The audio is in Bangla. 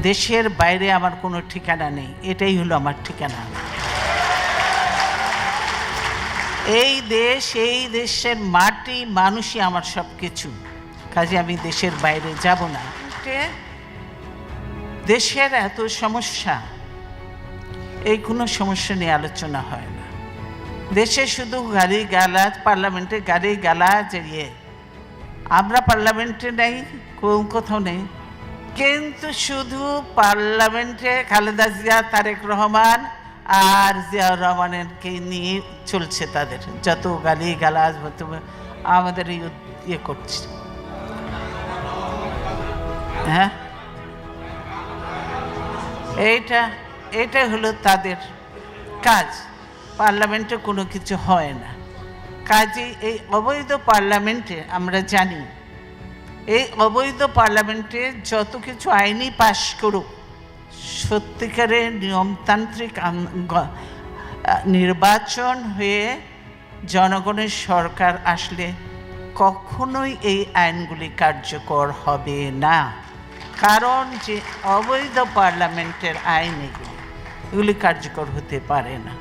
দেশের বাইরে আমার কোনো ঠিকানা নেই, এটাই হলো আমার ঠিকানা। এই দেশ, এই দেশের মাটি মানুষই আমার সব কিছু, কাজে আমি দেশের বাইরে যাব না। দেশের এত সমস্যা, এই কোনো সমস্যা নিয়ে আলোচনা হয় না। দেশে শুধু গালি গালাজ, পার্লামেন্টে গালি গালাজ, আমরা পার্লামেন্টে নেই, কোথাও নেই, কিন্তু শুধু পার্লামেন্টে খালেদা জিয়া, তারেক রহমান আর জিয়াউর রহমানকে নিয়ে চলছে, তাদের যত গালি গালাজ আমাদের ইয়ে করছে। হ্যাঁ, এইটা হলো তাদের কাজ। পার্লামেন্টে কোনো কিছু হয় না, কাজে এই অবৈধ পার্লামেন্টে আমরা জানি, এই অবৈধ পার্লামেন্টে যত কিছু আইনি পাশ করুক, সত্যিকারের নিয়মতান্ত্রিক নির্বাচন হয়ে জনগণের সরকার আসলে কখনোই এই আইনগুলি কার্যকর হবে না, কারণ যে অবৈধ পার্লামেন্টের আইন এগুলি কার্যকর হতে পারে না।